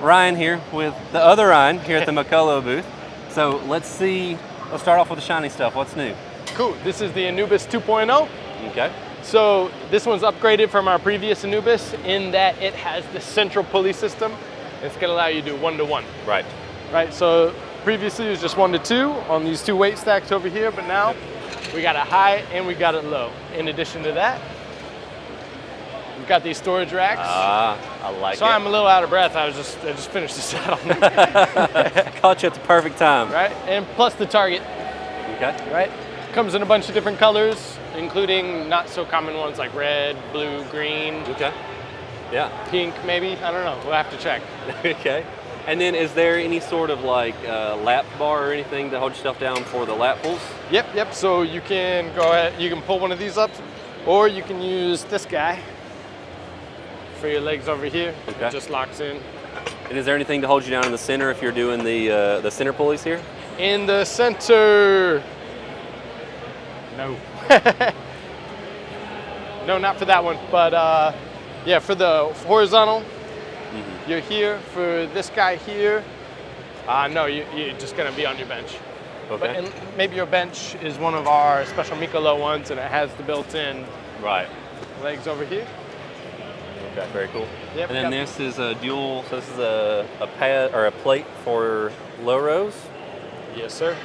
Ryan here with the other Ryan here at the Mikolo booth. So let's start off with the shiny stuff. What's new? Cool, this is the Anubis 2.0. Okay. So this one's upgraded from our previous Anubis in that it has the central pulley system. It's gonna allow you to do 1-to-1. Right. Right, so previously it was just 1-to-2 on these two weight stacks over here, but now we got it high and we got it low. In addition to that, we've got these storage racks. I like it. So I'm a little out of breath. I just finished the saddle. Caught you at the perfect time. Right, and plus the target. Okay. Right, comes in a bunch of different colors, including not so common ones like red, blue, green. Okay. Yeah. Pink, maybe. I don't know. We'll have to check. Okay. And then is there any sort of like lap bar or anything to hold yourself down for the lat pulls? Yep. So you can go ahead, you can pull one of these up, or you can use this guy for your legs over here. Okay. It just locks in. And is there anything to hold you down in the center if you're doing the center pulleys here? In the center. No. No, not for that one. But yeah, for the horizontal, you're here. For this guy here, no, you're just gonna be on your bench. Okay. And maybe your bench is one of our special Mikolo ones, and it has the built-in legs over here. Okay, very cool. Yep, and then this is a dual. So this is a pad or a plate for low rows. Yes, sir.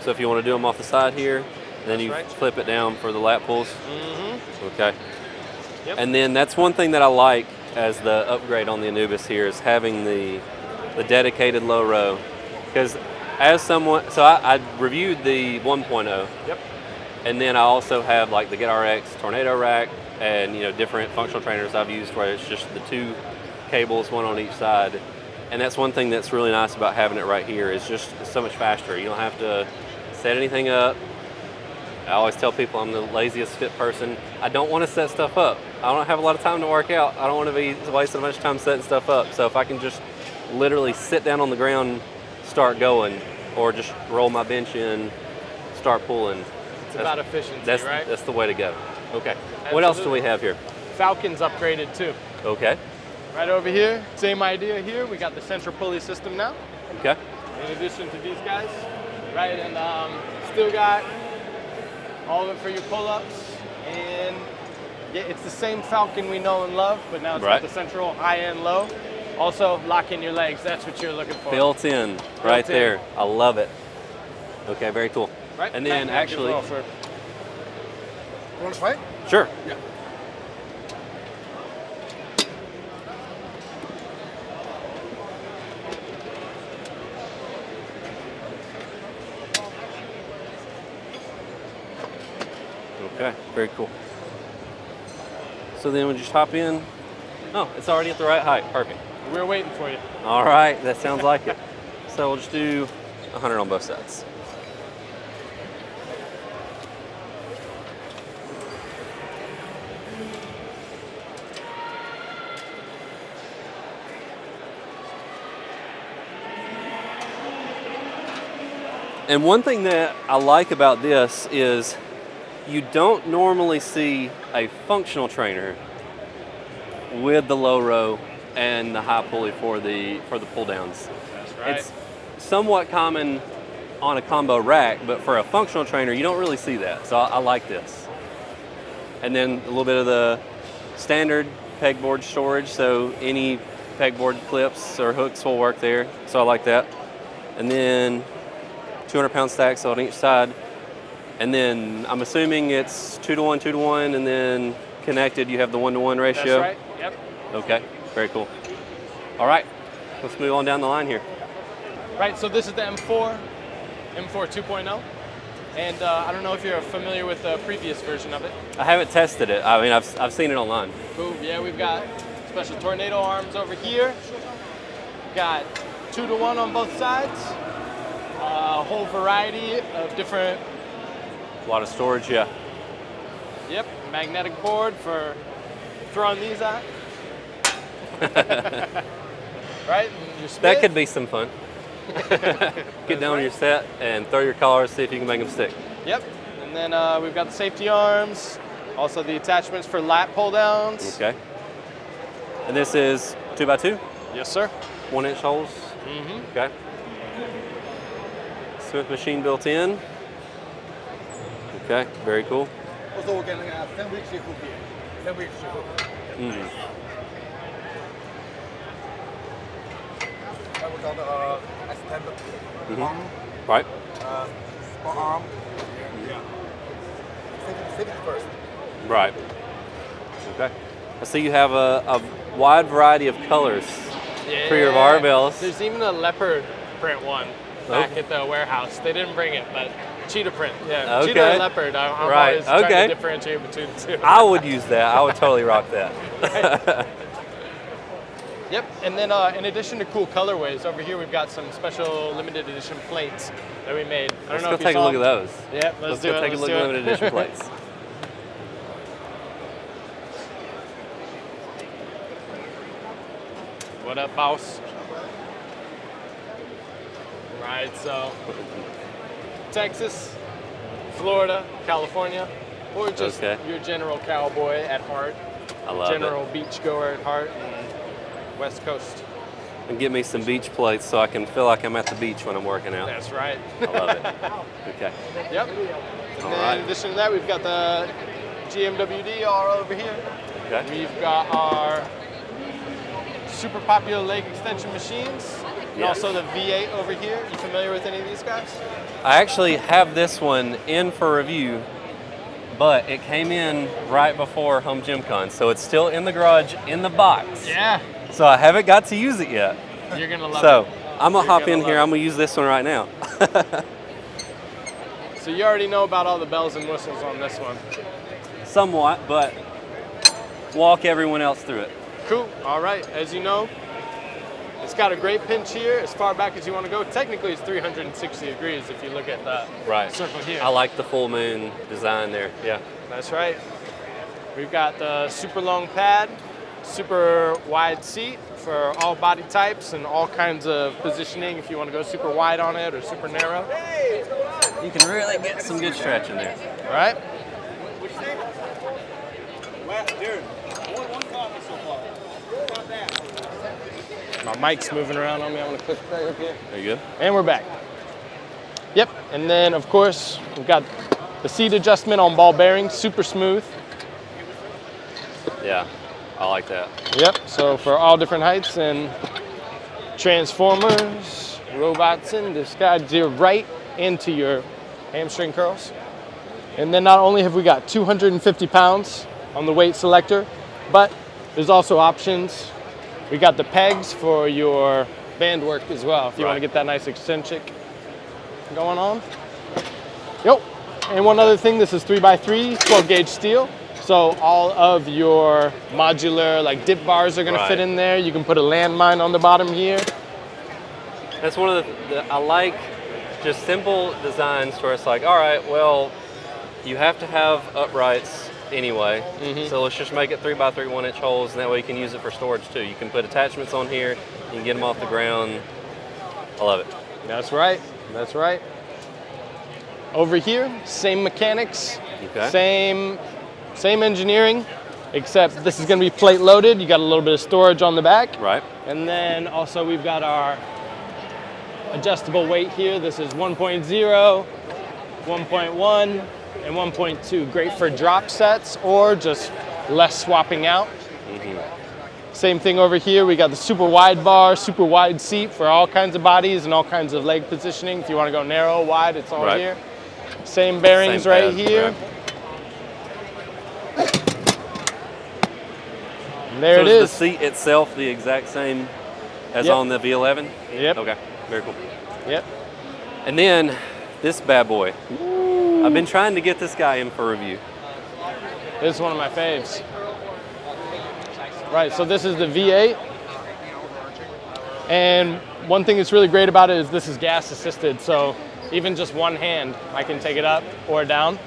So if you want to do them off the side here, and then you flip it down for the lat pulls. Okay. Yep. And then that's one thing that I like as the upgrade on the Anubis here is having the dedicated low row. Because as someone, so I reviewed the 1.0. Yep. And then I also have like the GetRx Tornado rack and different functional trainers I've used where it's just the two cables, one on each side. And that's one thing that's really nice about having it right here is just so much faster. You don't have to set anything up. I always tell people I'm the laziest fit person. I don't want to set stuff up. I don't have a lot of time to work out. I don't want to be wasting a bunch of time setting stuff up. So if I can just literally sit down on the ground, start going, or just roll my bench in, start pulling. It's about efficiency, right? That's the way to go. Okay. Absolutely. What else do we have here? Falcon's upgraded too. Okay. Right over here, same idea here. We got the central pulley system now. Okay. In addition to these guys, right? And still got all of it for your pull-ups. And yeah, it's the same Falcon we know and love, but now it's got the central high and low. Also, lock in your legs. That's what you're looking for. Built in, right there. I love it. Okay, very cool. Right. And then actually, you want to fight? Sure. Yeah. Okay, very cool. So then we just hop in. Oh, it's already at the right height. Perfect. We're waiting for you. All right, that sounds like it. So we'll just do 100 on both sides. And one thing that I like about this is you don't normally see a functional trainer with the low row and the high pulley for the pull downs. That's right. It's somewhat common on a combo rack, but for a functional trainer, you don't really see that. So I like this. And then a little bit of the standard pegboard storage, so any pegboard clips or hooks will work there. So I like that. And then 200-pound stacks on each side. And then I'm assuming it's 2-to-1, 2-to-1, and then connected, you have the 1-to-1 ratio. That's right, yep. Okay, very cool. All right, let's move on down the line here. Right, so this is the M4 2.0. And I don't know if you're familiar with the previous version of it. I haven't tested it. I mean, I've seen it online. Cool, yeah, we've got special tornado arms over here. Got 2-to-1 on both sides. A whole variety of different. A lot of storage, yeah. Yep, magnetic board for throwing these out. Right, and your spit. That could be some fun. Get down on your set and throw your collars, see if you can make them stick. Yep, and then we've got the safety arms, also the attachments for lat pull downs. Okay. And this is 2x2? Yes, sir. 1-inch holes. Okay. Smith machine built in. Okay, very cool. Right. Arm. Safety first. Right. Okay. I see you have a wide variety of colors for your barbells. There's even a leopard print one back at the warehouse. They didn't bring it, but cheetah print. Yeah. Okay. Cheetah and leopard. I'm always trying to differentiate between the two. I would use that. I would totally rock that. Yep, and then in addition to cool colorways, over here we've got some special limited edition plates that we made. Let's go take a look at those. Yep, let's go take a look at limited edition plates. What up, boss? Right, so Texas, Florida, California, or just your general cowboy at heart. I love general beach goer at heart. West Coast. And get me some beach plates so I can feel like I'm at the beach when I'm working out. That's right. I love it. Okay. Yep. And then in addition to that, we've got the GMWD all over here. Okay. We've got our super popular leg extension machines. And also the V8 over here. You familiar with any of these guys? I actually have this one in for review, but it came in right before Home GymCon, so it's still in the garage in the box. Yeah. So I haven't got to use it yet. You're gonna love it. So I'm gonna hop in here. I'm gonna use this one right now. So you already know about all the bells and whistles on this one. Somewhat, but walk everyone else through it. Cool. All right. As you know, it's got a great pinch here as far back as you want to go. Technically, it's 360 degrees if you look at the circle here. I like the full moon design there. Yeah. That's right. We've got the super long pad, super wide seat for all body types and all kinds of positioning if you want to go super wide on it or super narrow. You can really get some good stretch in there. All right. My mic's moving around on me. I'm going to click right up here. Are you good? And we're back. Yep. And then, of course, we've got the seat adjustment on ball bearings, super smooth. Yeah, I like that. Yep. So for all different heights and transformers, robots in this guides you right into your hamstring curls. And then not only have we got 250 pounds on the weight selector, but there's also options. We got the pegs for your band work as well, if you want to get that nice eccentric going on. Yep. And one other thing, this is 3x3, 12 gauge steel. So all of your modular like dip bars are gonna fit in there. You can put a landmine on the bottom here. That's one of I like just simple designs where it's like, all right, well, you have to have uprights anyway. So let's just make it 3x3 1-inch holes, and that way you can use it for storage too. You can put attachments on here, you can get them off the ground. I love it. That's right, that's right. Over here, same mechanics, same engineering, except this is gonna be plate loaded. You got a little bit of storage on the back. Right. And then also we've got our adjustable weight here. This is 1.0, 1.1, and 1.2. Great for drop sets or just less swapping out. Same thing over here. We got the super wide bar, super wide seat for all kinds of bodies and all kinds of leg positioning. If you want to go narrow, wide, it's all here. Same bearings right here. And there it is. Is the seat itself the exact same as on the V11? Yep. Okay, very cool. Yep. And then this bad boy. I've been trying to get this guy in for review. This is one of my faves. Right, so this is the V8. And one thing that's really great about it is this is gas assisted. So even just one hand, I can take it up or down.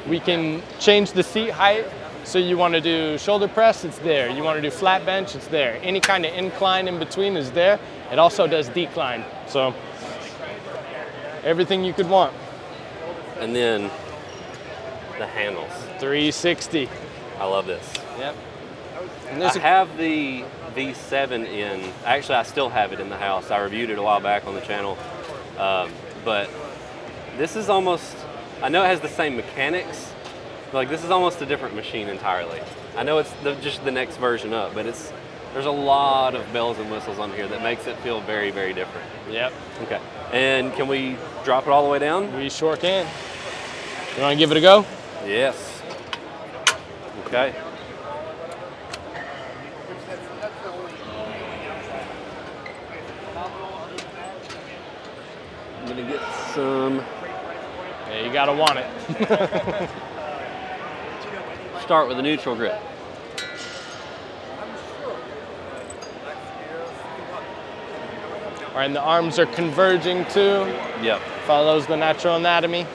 We can change the seat height. So you want to do shoulder press, it's there. You want to do flat bench, it's there. Any kind of incline in between is there. It also does decline. So everything you could want. And then the handles. 360. I love this. Yep. I have the V7 in. Actually, I still have it in the house. I reviewed it a while back on the channel. But this is almost, I know it has the same mechanics, but like this is almost a different machine entirely. I know it's just the next version up, but there's a lot of bells and whistles on here that makes it feel very, very different. Yep. Okay. And can we drop it all the way down? We sure can. You want to give it a go? Yes. Okay. I'm gonna get some. Yeah, you gotta want it. Start with a neutral grip. All right, and the arms are converging too. Yep. Follows the natural anatomy.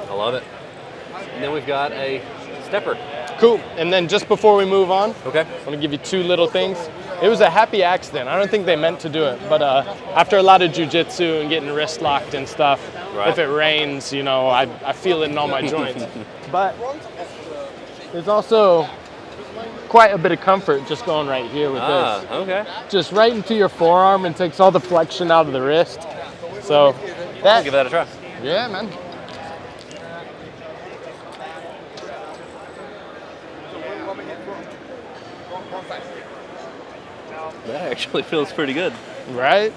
I love it. And then we've got a stepper. Cool. And then just before we move on, Okay. I want to give you two little things. It was a happy accident. I don't think they meant to do it, but after a lot of jujitsu and getting wrist locked and stuff, Right. if it rains, you know, I feel it in all my joints. But there's also quite a bit of comfort just going right here with this. Okay. Just right into your forearm and takes all the flexion out of the wrist. So I'll give that a try. yeah, man. That actually feels pretty good. Right?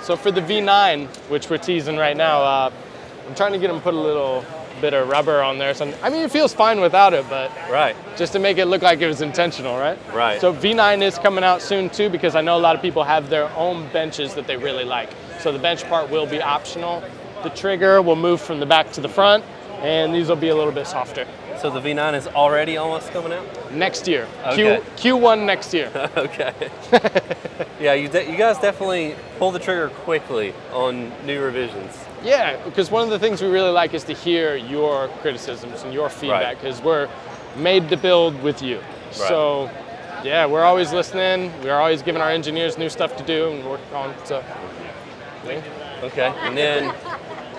So for the V9, which we're teasing right now, I'm trying to get them to put a little bit of rubber on there. So, I mean, it feels fine without it, but Right. just to make it look like it was intentional, right? Right. So V9 is coming out soon too, because I know a lot of people have their own benches that they really like. So the bench part will be optional. The trigger will move from the back to the front, and these will be a little bit softer. So the V9 is already almost coming out? Next year. Okay. Q1 next year. Okay. Yeah, you guys definitely pull the trigger quickly on new revisions. Yeah, because one of the things we really like is to hear your criticisms and your feedback, because we're made to build with you. Right. So, yeah, we're always listening. We're always giving our engineers new stuff to do and work on. So, Okay, and then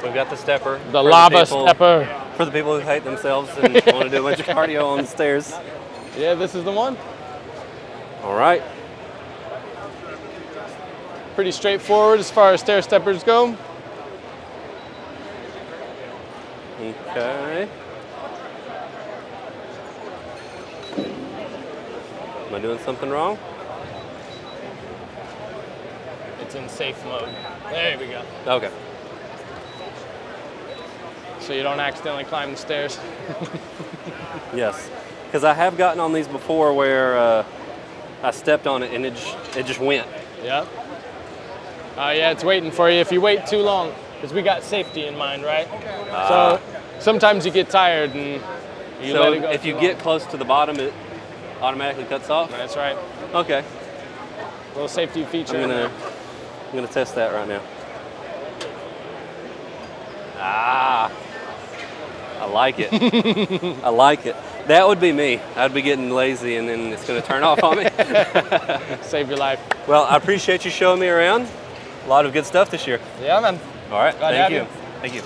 we've got the stepper. the for lava people- stepper. For the people who hate themselves and want to do a bunch of cardio on the stairs. Yeah, this is the one. All right. Pretty straightforward as far as stair steppers go. Okay. Am I doing something wrong? It's in safe mode. There we go. Okay. So you don't accidentally climb the stairs. Yes. Because I have gotten on these before where I stepped on it and it just went. Yep. Oh yeah, it's waiting for you if you wait too long, because we got safety in mind, right? So sometimes you get tired and you So let it go. if too you long. get close to the bottom, it automatically cuts off? That's right. Okay. Little safety feature. I'm gonna test that right now. Ah, I like it. I like it. That would be me. I'd be getting lazy and then it's gonna turn off on me. Save your life. Well, I appreciate you showing me around. A lot of good stuff this year. Yeah, man. All right, Glad to thank have you. you. Thank you.